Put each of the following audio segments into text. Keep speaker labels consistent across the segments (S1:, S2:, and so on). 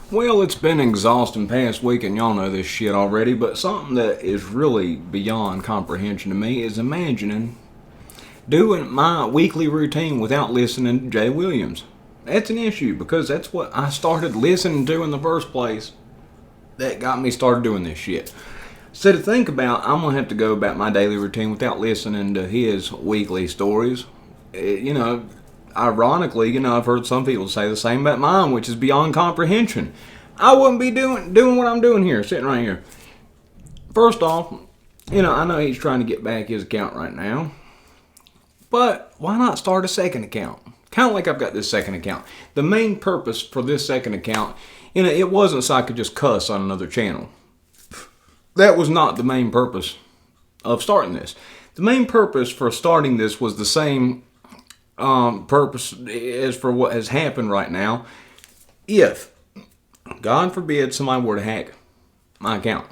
S1: Well, it's been an exhausting past week, and y'all know this shit already, but something that is really beyond comprehension to me is imagining doing my weekly routine without listening to Jay Williams. That's an issue because that's what I started listening to in the first place that got me started doing this shit. So to think about, I'm going to have to go about my daily routine without listening to his weekly stories. Ironically, I've heard some people say the same about mine, which is beyond comprehension. I wouldn't be doing what I'm doing here, sitting right here. First off, I know he's trying to get back his account right now, but why not start a second account? Kind of like I've got this second account. The main purpose for this second account, it wasn't so I could just cuss on another channel. That was not the main purpose of starting this. The main purpose for starting this was the same purpose as for what has happened right now. If, God forbid, somebody were to hack my account,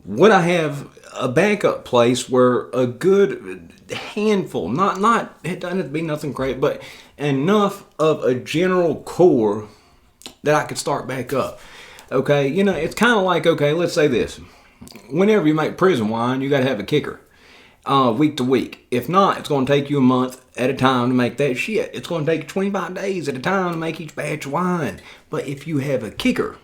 S1: would I have a backup place where a good handful, not it doesn't have to be nothing great, but enough of a general core that I could start back up? Okay, it's kind of like, okay, let's say this. Whenever you make prison wine, you got to have a kicker. Week to week. If not, it's going to take you a month at a time to make that shit. It's going to take you 25 days at a time to make each batch of wine. But if you have a kicker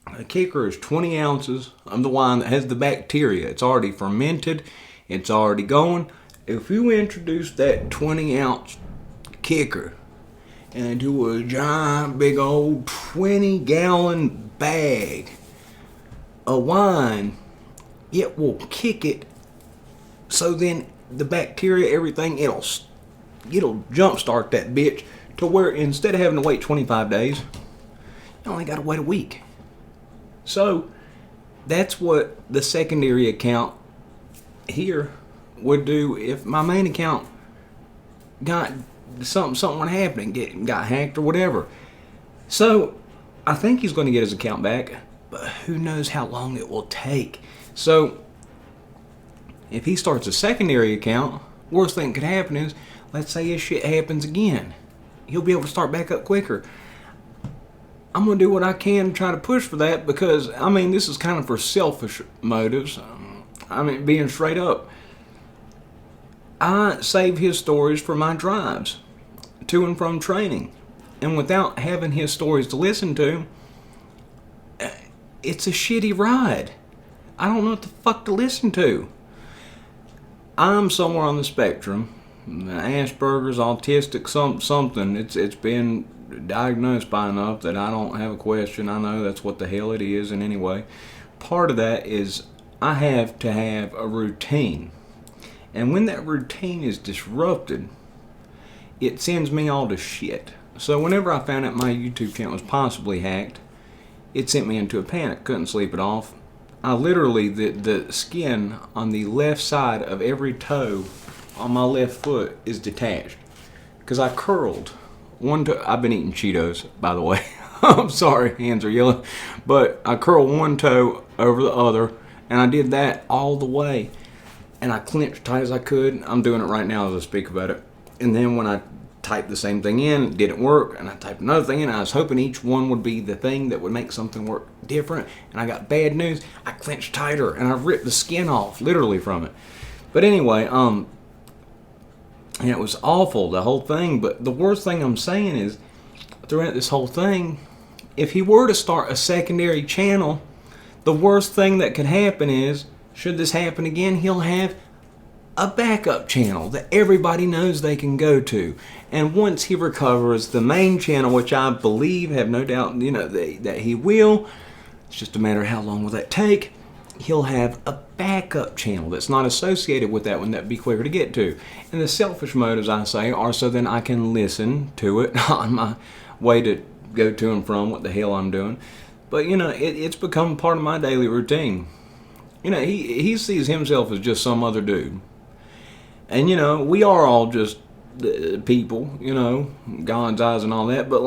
S1: is 20 ounces of the wine that has the bacteria. It's already fermented. It's already going. If you introduce that 20 ounce kicker into a giant big old 20-gallon bag of wine, it will kick it. So then the bacteria, everything, it'll jumpstart that bitch to where instead of having to wait 25 days, you only got to wait a week. So that's what the secondary account here would do if my main account got something would happen and got hacked or whatever. So I think he's going to get his account back, but who knows how long it will take. So if he starts a secondary account, worst thing that could happen is, let's say his shit happens again. He'll be able to start back up quicker. I'm going to do what I can to try to push for that because, this is kind of for selfish motives. Being straight up. I save his stories for my drives to and from training. And without having his stories to listen to, it's a shitty ride. I don't know what the fuck to listen to. I'm somewhere on the spectrum. Asperger's, autistic, something. It's been diagnosed by enough that I don't have a question. I know that's what the hell it is. And anyway, part of that is I have to have a routine. And when that routine is disrupted, it sends me all to shit. So whenever I found out my YouTube channel was possibly hacked, it sent me into a panic. Couldn't sleep it off. I literally, the skin on the left side of every toe on my left foot is detached. Because I curled one toe. I've been eating Cheetos, by the way. I'm sorry, hands are yellow. But I curled one toe over the other, and I did that all the way. And I clenched tight as I could. I'm doing it right now as I speak about it. And then when I typed the same thing in, it didn't work, and I typed another thing in. I was hoping each one would be the thing that would make something work different, and I got bad news. I clenched tighter, and I ripped the skin off, literally, from it. But anyway, and it was awful, the whole thing. But the worst thing I'm saying is, throughout this whole thing, if he were to start a secondary channel, the worst thing that could happen is, should this happen again, he'll have a backup channel that everybody knows they can go to. And once he recovers the main channel, which I believe, have no doubt, that he will, it's just a matter of how long will that take, he'll have a backup channel that's not associated with that one that'd be quicker to get to. And the selfish motives, I say, are so then I can listen to it on my way to go to and from what the hell I'm doing. But, it's become part of my daily routine. He sees himself as just some other dude. And, we are all just people, God's eyes and all that. But,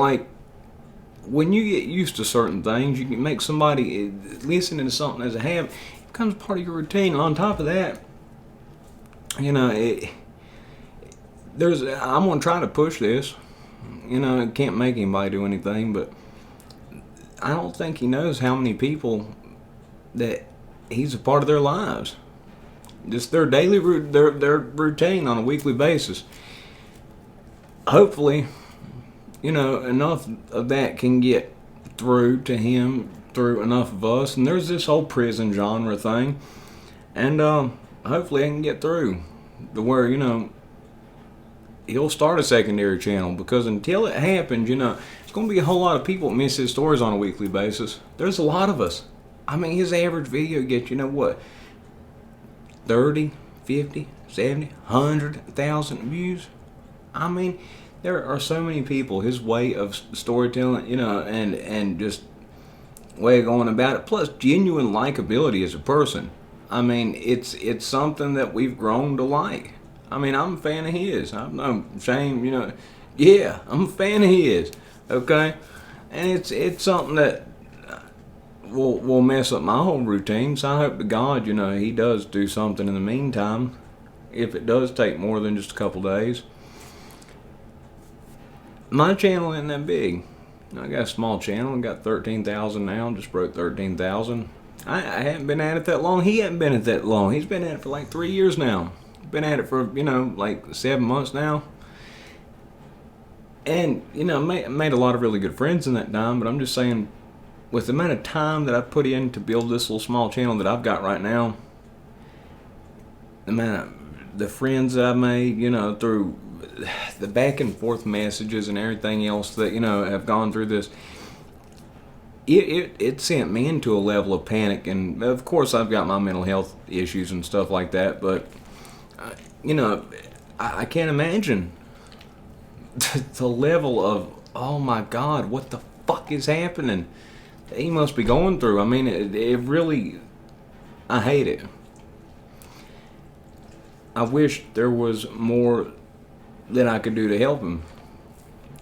S1: when you get used to certain things, you can make somebody listening to something as a habit. It becomes part of your routine. And on top of that, I'm going to try to push this. It can't make anybody do anything. But I don't think he knows how many people that he's a part of their lives. Just their daily their routine on a weekly basis. Hopefully, enough of that can get through to him through enough of us. And there's this whole prison genre thing, and hopefully I can get through to where he'll start a secondary channel, because until it happens, it's going to be a whole lot of people that miss his stories on a weekly basis. There's a lot of us. I mean, his average video gets, 30, 50, 70, 100,000 views. I mean, there are so many people. His way of storytelling, and just way of going about it, plus genuine likability as a person. I mean, it's something that we've grown to like. I mean, I'm a fan of his. I'm no shame, Yeah, I'm a fan of his. Okay, and it's something that will mess up my whole routine. So I hope to God, he does do something in the meantime. If it does take more than just a couple days. My channel isn't that big. I got a small channel. I got 13,000 now. Just broke 13,000. I haven't been at it that long. He hasn't been at it that long. He's been at it for like 3 years now. Been at it for, like 7 months now. And, made a lot of really good friends in that time. But I'm just saying, with the amount of time that I put in to build this little small channel that I've got right now, the friends that I made, through the back and forth messages and everything else that, have gone through this, it sent me into a level of panic. And of course I've got my mental health issues and stuff like that, but I can't imagine the level of, oh my God, what the fuck is happening that he must be going through. I mean, it really, I hate it. I wish there was more that I could do to help him.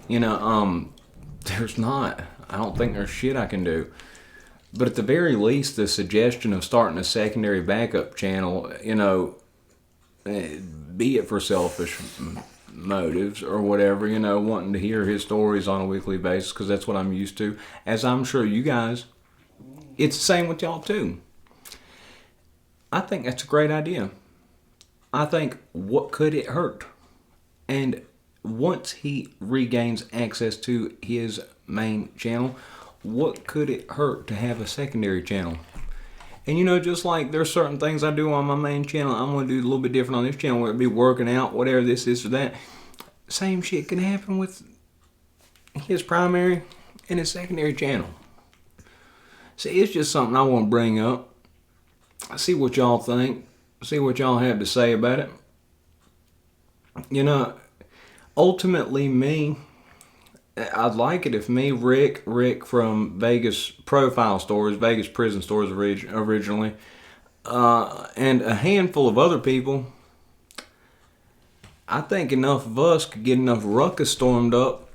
S1: There's not. I don't think there's shit I can do. But at the very least, the suggestion of starting a secondary backup channel, be it for selfish motives or whatever, wanting to hear his stories on a weekly basis, because that's what I'm used to, as I'm sure you guys, it's the same with y'all too. I think that's a great idea. I think, what could it hurt? And once he regains access to his main channel, what could it hurt to have a secondary channel? And just like there's certain things I do on my main channel, I'm going to do a little bit different on this channel, whether it be working out, whatever, this or that. Same shit can happen with his primary and his secondary channel. See, it's just something I want to bring up. See what y'all think. See what y'all have to say about it. Ultimately me, I'd like it if me, Rick from Vegas Profile Stores, Vegas Prison Stores originally, and a handful of other people, I think enough of us could get enough ruckus stormed up,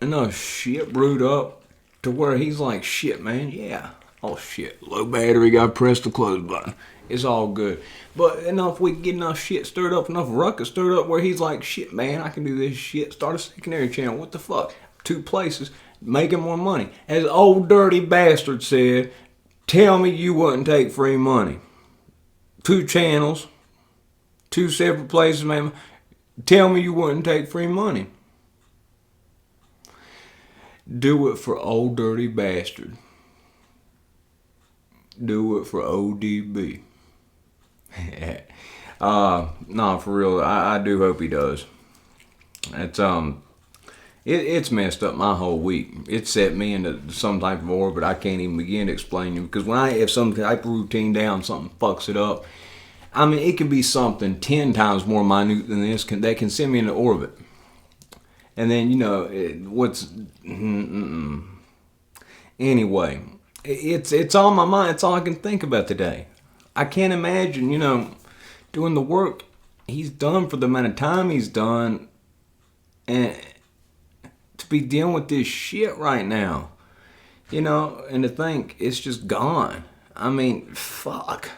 S1: enough shit brewed up, to where he's like, shit, man, yeah. Oh shit, low battery, gotta press the close button. It's all good. But if we get enough shit stirred up, enough ruckus stirred up where he's like, shit, man, I can do this shit. Start a secondary channel. What the fuck? 2 places, making more money. As old dirty bastard said, tell me you wouldn't take free money. 2 channels, 2 separate places, man. Tell me you wouldn't take free money. Do it for old dirty bastard. Do it for ODB. No, for real, I do hope he does. It's messed up my whole week. It set me into some type of orbit I can't even begin to explain to you. Because when I have some type of routine down, something fucks it up. I mean, it can be something 10 times more minute than this that can send me into orbit. And then, anyway, it's on my mind. It's all I can think about today. I can't imagine, doing the work he's done for the amount of time he's done, and to be dealing with this shit right now, and to think it's just gone. I mean, fuck.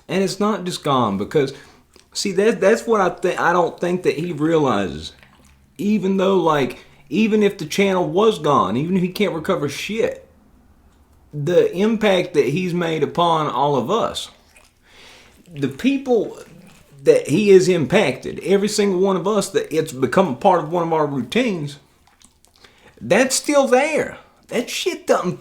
S1: And it's not just gone, because, see, that's what I don't think that he realizes. Even though, even if the channel was gone, even if he can't recover shit, the impact that he's made upon all of us. The people that he has impacted, every single one of us, that it's become a part of one of our routines, that's still there. That shit doesn't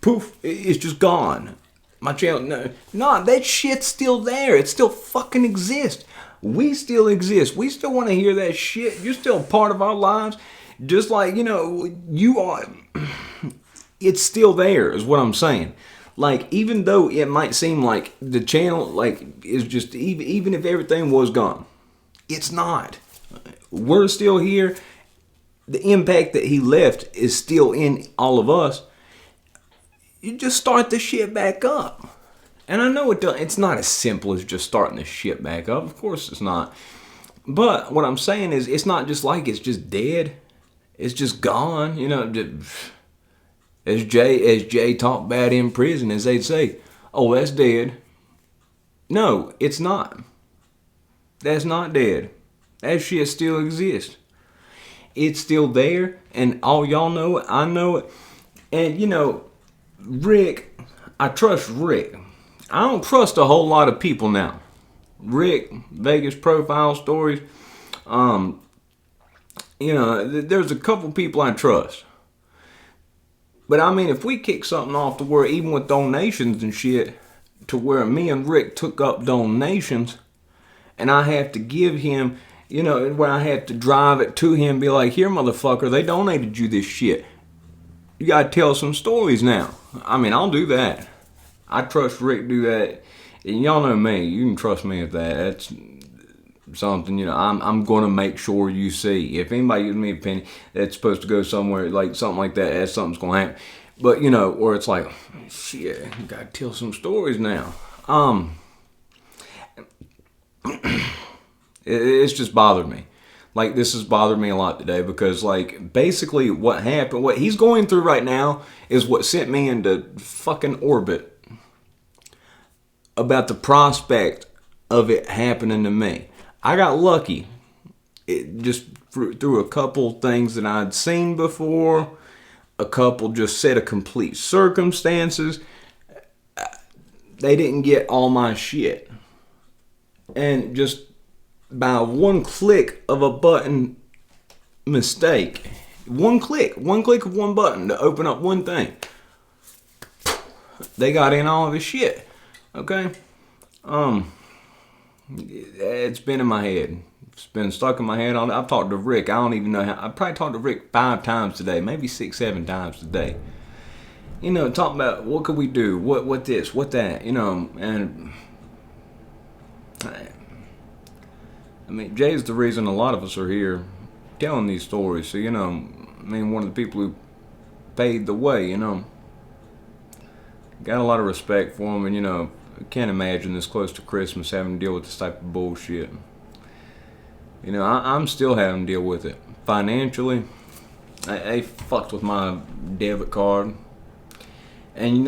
S1: poof, it's just gone. My channel, no, that shit's still there. It still fucking exists. We still exist. We still want to hear that shit. You're still a part of our lives. Just like, you are. It's still there, is what I'm saying. Like, even though it might seem like the channel, like, is just, even if everything was gone, it's not. We're still here. The impact that he left is still in all of us. You just start the shit back up. And I know it's not as simple as just starting the shit back up. Of course it's not. But what I'm saying is, it's not just like it's just dead. It's just gone. As Jay talked about in prison, as they'd say, oh, that's dead. No, it's not. That's not dead. That shit still exists. It's still there, and all y'all know it, I know it. And, Rick, I trust Rick. I don't trust a whole lot of people now. Rick, Vegas Profile Stories, there's a couple people I trust. But I mean, if we kick something off to where, even with donations and shit, to where me and Rick took up donations, and I have to give him, where I have to drive it to him, be like, here, motherfucker, they donated you this shit. You gotta tell some stories now. I mean, I'll do that. I trust Rick to do that. And y'all know me. You can trust me with that. That's something, I'm going to make sure you see. If anybody gives me an opinion that's supposed to go somewhere, like something like that, that's something's going to happen. But, where it's like, shit, you got to tell some stories now. It's just bothered me. Like, this has bothered me a lot today because, like, basically what happened, what he's going through right now is what sent me into fucking orbit about the prospect of it happening to me. I got lucky. It just through a couple things that I'd seen before, a couple just set of complete circumstances. They didn't get all my shit. And just by one click of a button mistake, one click of one button to open up one thing, they got in all of his shit. Okay? It's been in my head. It's been stuck in my head. I've talked to Rick. I don't even know how. I probably talked to Rick 5 times today. Maybe 6, 7 times today. Talking about what could we do? What this? What that? And I mean, Jay's the reason a lot of us are here telling these stories. So, one of the people who paved the way, Got a lot of respect for him, and, I can't imagine this close to Christmas having to deal with this type of bullshit. I'm still having to deal with it. Financially, they fucked with my debit card. And,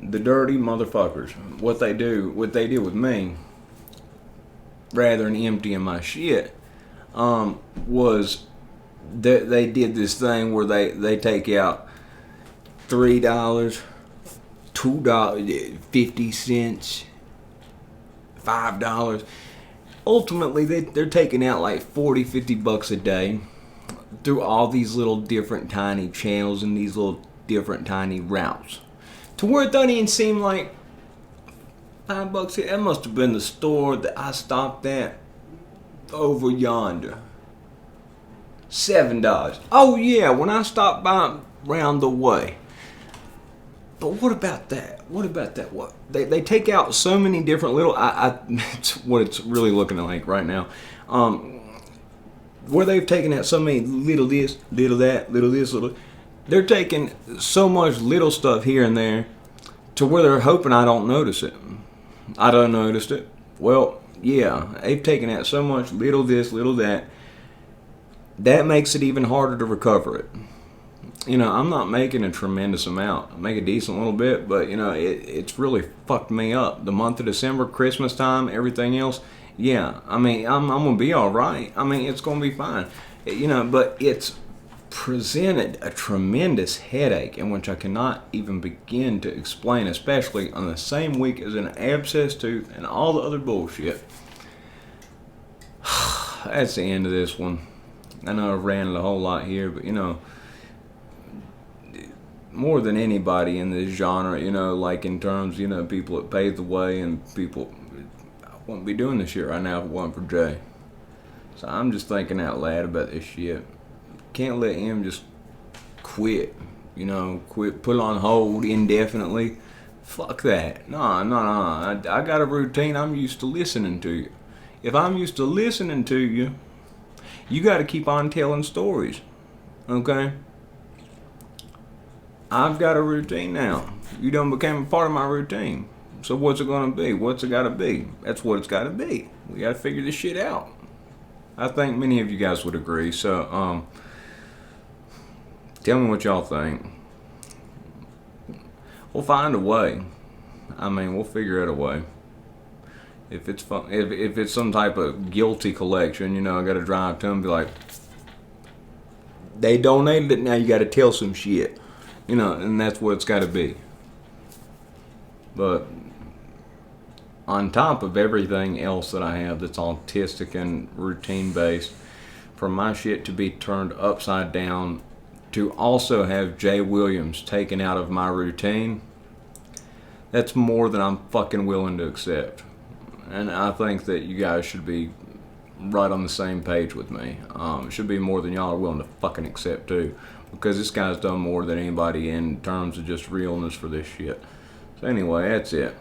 S1: the dirty motherfuckers, what they did with me, rather than emptying my shit, was that they did this thing where they take out $3, $2, 50 cents, $5. Ultimately, they're taking out like 40, 50 bucks a day through all these little different tiny channels and these little different tiny routes. To where it doesn't even seem like $5 here. That must have been the store that I stopped at over yonder. $7. Oh yeah, when I stopped by round the way. But what about that? What? They take out so many different little... it's what it's really looking like right now. Where they've taken out so many little this, little that, little this, little... They're taking so much little stuff here and there to where they're hoping I don't notice it. I don't notice it. Well, yeah, they've taken out so much little this, little that. That makes it even harder to recover it. I'm not making a tremendous amount. I make a decent little bit, but, it's really fucked me up. The month of December, Christmas time, everything else, yeah. I mean, I'm going to be all right. I mean, it's going to be fine. But it's presented a tremendous headache in which I cannot even begin to explain, especially on the same week as an abscess tooth and all the other bullshit. That's the end of this one. I know I've ranted a whole lot here, but more than anybody in this genre, like in terms, people that paved the way and people, I wouldn't be doing this shit right now if it wasn't for Jay. So I'm just thinking out loud about this shit. Can't let him just quit, put on hold indefinitely. Fuck that. No. I got a routine. I'm used to listening to you. If I'm used to listening to you, you got to keep on telling stories. Okay? I've got a routine now. You done became a part of my routine. So what's it gonna be? What's it gotta be? That's what it's gotta be. We gotta figure this shit out. I think many of you guys would agree. So, tell me what y'all think. We'll find a way. We'll figure out a way. If it's fun, if it's some type of guilty collection, I gotta drive to them and be like, they donated it, now you gotta tell some shit. And that's what it's got to be. But on top of everything else that I have that's autistic and routine based, for my shit to be turned upside down, to also have Jay Williams taken out of my routine, that's more than I'm fucking willing to accept. And I think that you guys should be right on the same page with me. It should be more than y'all are willing to fucking accept too. Because this guy's done more than anybody in terms of just realness for this shit. So anyway, that's it.